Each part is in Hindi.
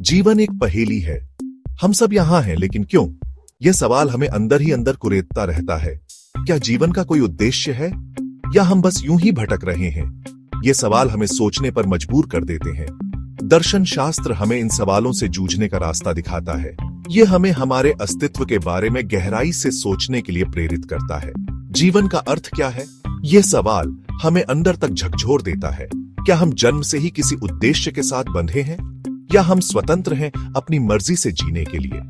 जीवन एक पहेली है। हम सब यहाँ हैं, लेकिन क्यों? यह सवाल हमें अंदर ही अंदर कुरेदता रहता है। क्या जीवन का कोई उद्देश्य है या हम बस यूं ही भटक रहे हैं? ये सवाल हमें सोचने पर मजबूर कर देते हैं। दर्शन शास्त्र हमें इन सवालों से जूझने का रास्ता दिखाता है। ये हमें हमारे अस्तित्व के बारे में गहराई से सोचने के लिए प्रेरित करता है। जीवन का अर्थ क्या है? ये सवाल हमें अंदर तक झकझोर देता है। क्या हम जन्म से ही किसी उद्देश्य के साथ बंधे हैं या हम स्वतंत्र हैं अपनी मर्जी से जीने के लिए?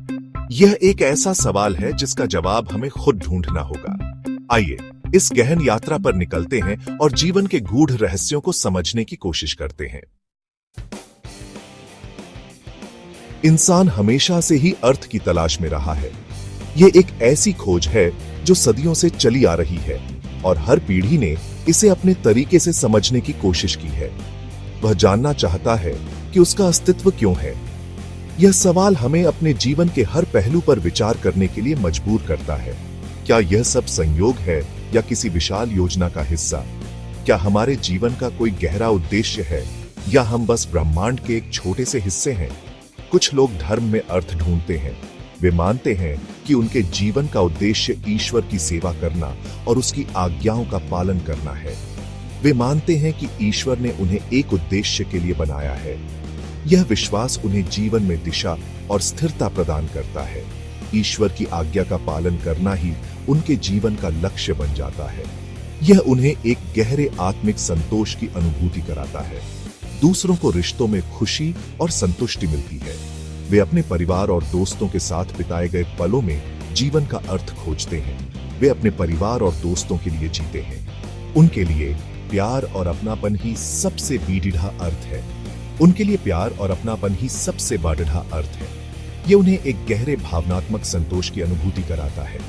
यह एक ऐसा सवाल है जिसका जवाब हमें खुद ढूंढना होगा। आइए इस गहन यात्रा पर निकलते हैं और जीवन के गूढ़ रहस्यों को समझने की कोशिश करते हैं। इंसान हमेशा से ही अर्थ की तलाश में रहा है। यह एक ऐसी खोज है जो सदियों से चली आ रही है और हर पीढ़ी ने इसे अपने तरीके से समझने की कोशिश की है। वह जानना चाहता है कि उसका अस्तित्व क्यों है। यह सवाल हमें अपने जीवन के हर पहलू पर विचार करने के लिए मजबूर करता है। क्या यह सब संयोग है या किसी विशाल योजना का हिस्सा? क्या हमारे जीवन का कोई गहरा उद्देश्य है या हम बस ब्रह्मांड के एक छोटे से हिस्से हैं? कुछ लोग धर्म में अर्थ ढूंढते हैं। वे मानते हैं कि उनके जीवन का उद्देश्य ईश्वर की सेवा करना और उसकी आज्ञाओं का पालन करना है। वे मानते हैं कि ईश्वर ने उन्हें एक उद्देश्य के लिए बनाया है। यह विश्वास उन्हें जीवन में दिशा और स्थिरता प्रदान करता है। ईश्वर की आज्ञा का पालन करना ही उनके जीवन का लक्ष्य बन जाता है। यह उन्हें एक गहरे आत्मिक संतोष की अनुभूति कराता है। दूसरों को रिश्तों में खुशी और संतुष्टि मिलती है। वे अपने परिवार और दोस्तों के साथ बिताए गए पलों में जीवन का अर्थ खोजते हैं। वे अपने परिवार और दोस्तों के लिए जीते हैं। उनके लिए प्यार और अपनापन ही सबसे बीढ़ा अर्थ है। उनके लिए प्यार और अपनापन ही सबसे बाढ़ा अर्थ है। ये उन्हें एक गहरे भावनात्मक संतोष की अनुभूति कराता है।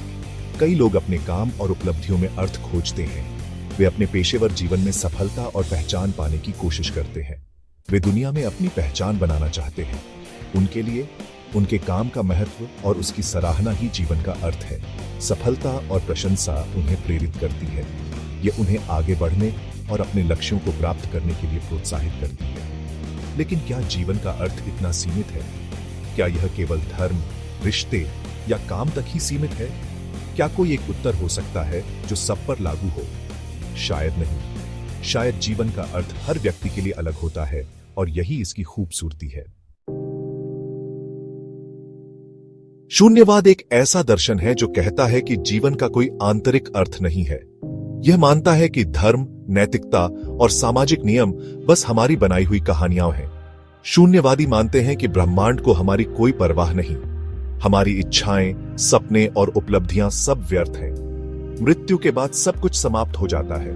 कई लोग अपने काम और उपलब्धियों में अर्थ खोजते हैं। वे अपने पेशेवर जीवन में सफलता और पहचान पाने की कोशिश करते हैं। वे दुनिया में अपनी पहचान बनाना चाहते हैं। उनके लिए उनके काम का महत्व और उसकी सराहना ही जीवन का अर्थ है। सफलता और प्रशंसा उन्हें प्रेरित करती है। यह उन्हें आगे बढ़ने और अपने लक्ष्यों को प्राप्त करने के लिए प्रोत्साहित करती है। लेकिन क्या जीवन का अर्थ इतना सीमित है? क्या यह केवल धर्म, रिश्ते या काम तक ही सीमित है? क्या कोई एक उत्तर हो सकता है जो सब पर लागू हो? शायद नहीं। शायद जीवन का अर्थ हर व्यक्ति के लिए अलग होता है और यही इसकी खूबसूरती है। शून्यवाद एक ऐसा दर्शन है जो कहता है कि जीवन का कोई आंतरिक अर्थ नहीं है। यह मानता है कि धर्म, नैतिकता और सामाजिक नियम बस हमारी बनाई हुई कहानियां हैं। शून्यवादी मानते हैं कि ब्रह्मांड को हमारी कोई परवाह नहीं। हमारी इच्छाएं, सपने और उपलब्धियां सब व्यर्थ हैं। मृत्यु के बाद सब कुछ समाप्त हो जाता है।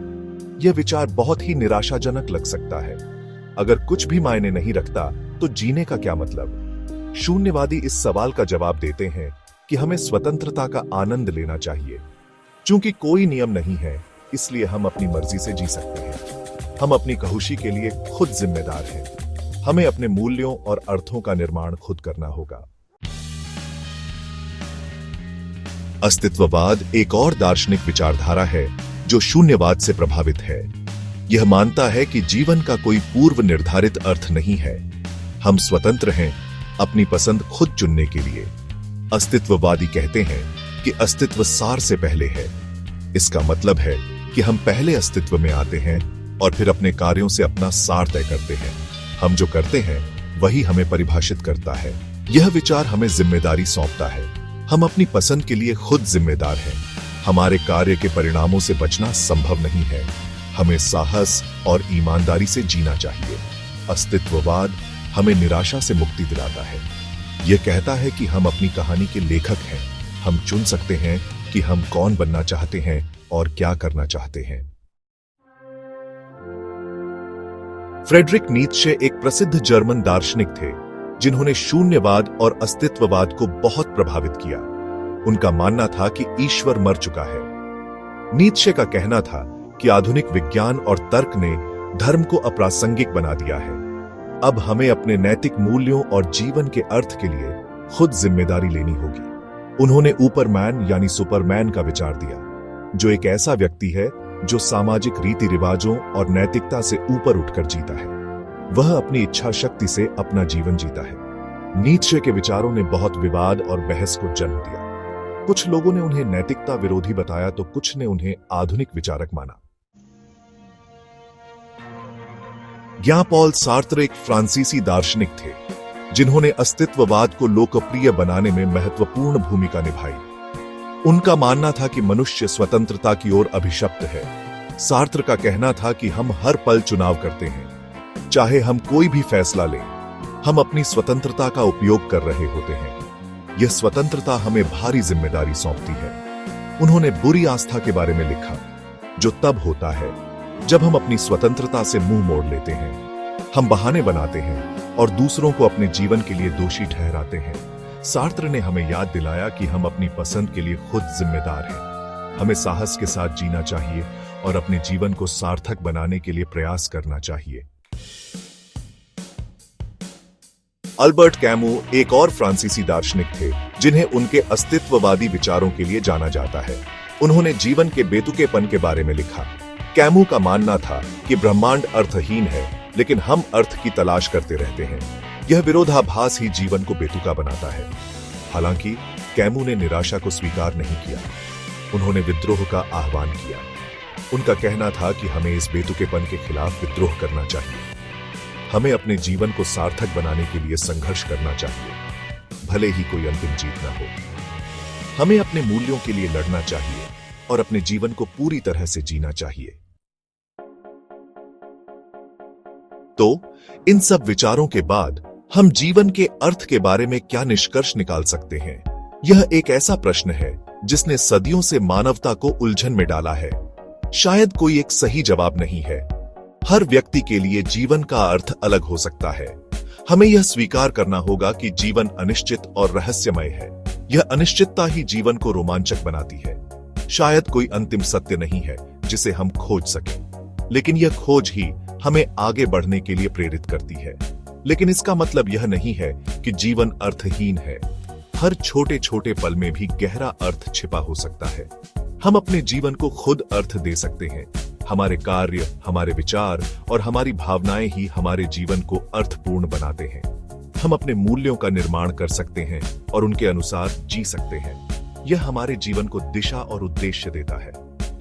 यह विचार बहुत ही निराशाजनक लग सकता है। अगर कुछ भी मायने नहीं रखता तो जीने का क्या मतलब? शून्यवादी इस सवाल का जवाब देते हैं कि हमें स्वतंत्रता का आनंद लेना चाहिए। चूंकि कोई नियम नहीं है, इसलिए हम अपनी मर्जी से जी सकते हैं। हम अपनी खुशी के लिए खुद जिम्मेदार हैं। हमें अपने मूल्यों और अर्थों का निर्माण खुद करना होगा। अस्तित्ववाद एक और दार्शनिक विचारधारा है जो शून्यवाद से प्रभावित है। यह मानता है कि जीवन का कोई पूर्व निर्धारित अर्थ नहीं है। हम स्वतंत्र हैं अपनी पसंद खुद चुनने के लिए। अस्तित्ववादी कहते हैं कि अस्तित्व सार से पहले है। इसका मतलब है कि हम पहले अस्तित्व में आते हैं और फिर अपने कार्यों से अपना सार तय करते हैं। हम जो करते हैं वही हमें परिभाषित करता है। यह विचार हमें जिम्मेदारी सौंपता है। हम अपनी पसंद के लिए खुद जिम्मेदार हैं। हमारे कार्य के परिणामों से बचना संभव नहीं है। हमें साहस और ईमानदारी से जीना चाहिए। अस्तित्ववाद हमें निराशा से मुक्ति दिलाता है। यह कहता है कि हम अपनी कहानी के लेखक हैं। हम चुन सकते हैं कि हम कौन बनना चाहते हैं और क्या करना चाहते हैं। फ्रेडरिक नीत्शे एक प्रसिद्ध जर्मन दार्शनिक थे जिन्होंने शून्यवाद और अस्तित्ववाद को बहुत प्रभावित किया। उनका मानना था कि ईश्वर मर चुका है। नीत्शे का कहना था कि आधुनिक विज्ञान और तर्क ने धर्म को अप्रासंगिक बना दिया है। अब हमें अपने नैतिक मूल्यों और जीवन के अर्थ के लिए खुद जिम्मेदारी लेनी होगी। उन्होंने ऊपरमैन यानी सुपरमैन का विचार दिया, जो एक ऐसा व्यक्ति है जो सामाजिक रीति रिवाजों और नैतिकता से ऊपर उठकर जीता है। वह अपनी इच्छा शक्ति से अपना जीवन जीता है। नीत्शे के विचारों ने बहुत विवाद और बहस को जन्म दिया। कुछ लोगों ने उन्हें नैतिकता विरोधी बताया तो कुछ ने उन्हें आधुनिक विचारक माना। ज्यां पॉल सार्त्र एक फ्रांसीसी दार्शनिक थे जिन्होंने अस्तित्ववाद को लोकप्रिय बनाने में महत्वपूर्ण भूमिका निभाई। उनका मानना था कि मनुष्य स्वतंत्रता की ओर अभिशप्त है। सार्त्र का कहना था कि हम हर पल चुनाव करते हैं, चाहे हम कोई भी फैसला लें, हम अपनी स्वतंत्रता का उपयोग कर रहे होते हैं। यह स्वतंत्रता हमें भारी जिम्मेदारी सौंपती है। उन्होंने बुरी आस्था के बारे में लिखा, जो तब होता है जब हम अपनी स्वतंत्रता से मुंह मोड़ लेते हैं। हम बहाने बनाते हैं और दूसरों को अपने जीवन के लिए दोषी ठहराते हैं। सार्त्र ने हमें याद दिलाया कि हम अपनी पसंद के लिए खुद जिम्मेदार हैं। हमें साहस के साथ जीना चाहिए और अपने जीवन को सार्थक बनाने के लिए प्रयास करना चाहिए। अल्बर्ट कैमू एक और फ्रांसीसी दार्शनिक थे जिन्हें उनके अस्तित्ववादी विचारों के लिए जाना जाता है। उन्होंने जीवन के बेतुकेपन के बारे में लिखा। कैमू का मानना था कि ब्रह्मांड अर्थहीन है, लेकिन हम अर्थ की तलाश करते रहते हैं। यह विरोधाभास ही जीवन को बेतुका बनाता है। हालांकि कैमू ने निराशा को स्वीकार नहीं किया। उन्होंने विद्रोह का आह्वान किया। उनका कहना था कि हमें इस बेतुकेपन के खिलाफ विद्रोह करना चाहिए। हमें अपने जीवन को सार्थक बनाने के लिए संघर्ष करना चाहिए, भले ही कोई अंतिम जीत न हो। हमें अपने मूल्यों के लिए लड़ना चाहिए और अपने जीवन को पूरी तरह से जीना चाहिए। तो इन सब विचारों के बाद हम जीवन के अर्थ के बारे में क्या निष्कर्ष निकाल सकते हैं? यह एक ऐसा प्रश्न है जिसने सदियों से मानवता को उलझन में डाला है। शायद कोई एक सही जवाब नहीं है। हर व्यक्ति के लिए जीवन का अर्थ अलग हो सकता है। हमें यह स्वीकार करना होगा कि जीवन अनिश्चित और रहस्यमय है। यह अनिश्चितता ही जीवन को रोमांचक बनाती है। शायद कोई अंतिम सत्य नहीं है जिसे हम खोज सकें, लेकिन यह खोज ही हमें आगे बढ़ने के लिए प्रेरित करती है। लेकिन इसका मतलब यह नहीं है कि जीवन अर्थहीन है। हर छोटे छोटे पल में भी गहरा अर्थ छिपा हो सकता है। हम अपने जीवन को खुद अर्थ दे सकते हैं। हमारे कार्य, हमारे विचार और हमारी भावनाएं ही हमारे जीवन को अर्थपूर्ण बनाते हैं। हम अपने मूल्यों का निर्माण कर सकते हैं और उनके अनुसार जी सकते हैं। यह हमारे जीवन को दिशा और उद्देश्य देता है।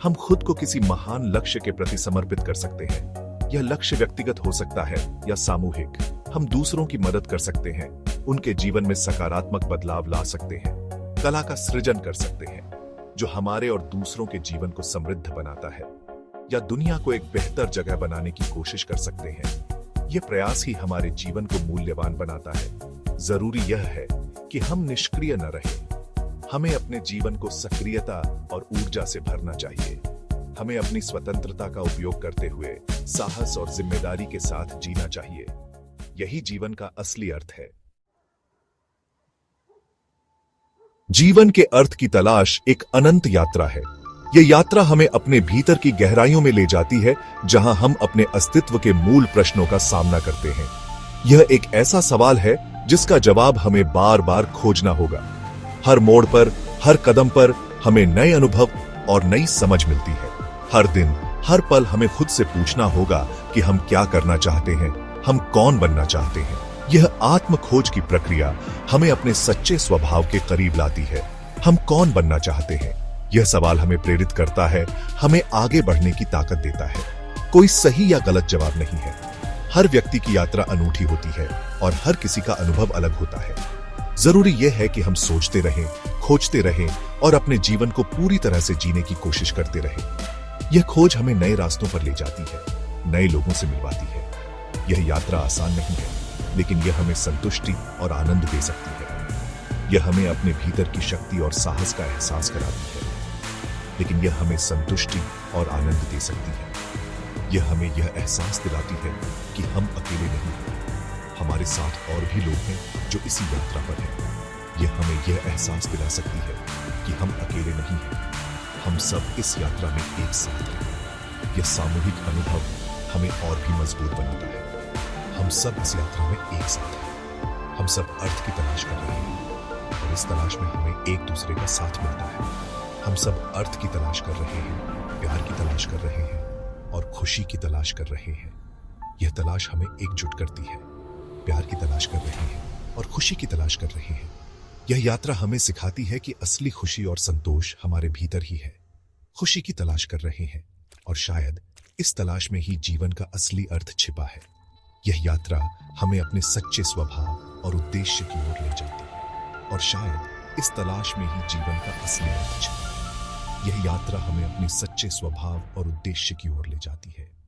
हम खुद को किसी महान लक्ष्य के प्रति समर्पित कर सकते हैं। यह लक्ष्य व्यक्तिगत हो सकता है या सामूहिक। हम दूसरों की मदद कर सकते हैं, उनके जीवन में सकारात्मक बदलाव ला सकते हैं, कला का सृजन कर सकते हैं जो हमारे और दूसरों के जीवन को समृद्ध बनाता है, या दुनिया को एक बेहतर जगह बनाने की कोशिश कर सकते हैं। यह प्रयास ही हमारे जीवन को मूल्यवान बनाता है। जरूरी यह है कि हम निष्क्रिय न रहें। हमें अपने जीवन को सक्रियता और ऊर्जा से भरना चाहिए। हमें अपनी स्वतंत्रता का उपयोग करते हुए साहस और जिम्मेदारी के साथ जीना चाहिए। यही जीवन का असली अर्थ है। जीवन के अर्थ की तलाश एक अनंत यात्रा है। यह यात्रा हमें अपने भीतर की गहराइयों में ले जाती है, जहां हम अपने अस्तित्व के मूल प्रश्नों का सामना करते हैं। यह एक ऐसा सवाल है जिसका जवाब हमें बार बार खोजना होगा। हर मोड़ पर, हर कदम पर हमें नए अनुभव और नई समझ मिलती है। हर दिन, हर पल हमें खुद से पूछना होगा कि हम क्या करना चाहते हैं, हम कौन बनना चाहते हैं। यह आत्म खोज की प्रक्रिया हमें अपने सच्चे स्वभाव के करीब लाती है। हम कौन बनना चाहते हैं? यह सवाल हमें प्रेरित करता है, हमें आगे बढ़ने की ताकत देता है। कोई सही या गलत जवाब नहीं है। हर व्यक्ति की यात्रा अनूठी होती है और हर किसी का अनुभव अलग होता है। जरूरी यह है कि हम सोचते रहें, खोजते रहें और अपने जीवन को पूरी तरह से जीने की कोशिश करते रहें। यह खोज हमें नए रास्तों पर ले जाती है, नए लोगों से मिलवाती है। यह यात्रा आसान नहीं है, लेकिन यह हमें संतुष्टि और आनंद दे सकती है। यह हमें अपने भीतर की शक्ति और साहस का एहसास कराती है, लेकिन यह हमें संतुष्टि और आनंद दे सकती है। यह हमें यह एहसास दिलाती है कि हम अकेले नहीं हैं। हमारे साथ और भी लोग हैं जो इसी यात्रा पर हैं। यह हमें यह एहसास दिला सकती है कि हम अकेले नहीं हैं। हम सब इस यात्रा में एक साथ हैं। यह सामूहिक अनुभव हमें और भी मजबूत बनाता है। हम सब इस यात्रा में एक साथ हैं। हम सब अर्थ की तलाश कर रहे हैं और इस तलाश में हमें एक दूसरे का साथ मिलता है। हम सब अर्थ की तलाश कर रहे हैं, प्यार की तलाश कर रहे हैं और खुशी की तलाश कर रहे हैं। यह तलाश हमें एकजुट करती है। प्यार की तलाश कर रहे हैं, और खुशी की तलाश कर रहे हैं। यह यात्रा हमें सिखाती है कि असली खुशी और संतोष हमारे भीतर ही है। खुशी की तलाश कर रहे हैं और शायद इस तलाश में ही जीवन का असली अर्थ छिपा है। यह यात्रा हमें अपने सच्चे स्वभाव और उद्देश्य की ओर ले जाती है और शायद इस तलाश में ही जीवन का असली अर्थ छिपा है। यह यात्रा हमें अपने सच्चे स्वभाव और उद्देश्य की ओर ले जाती है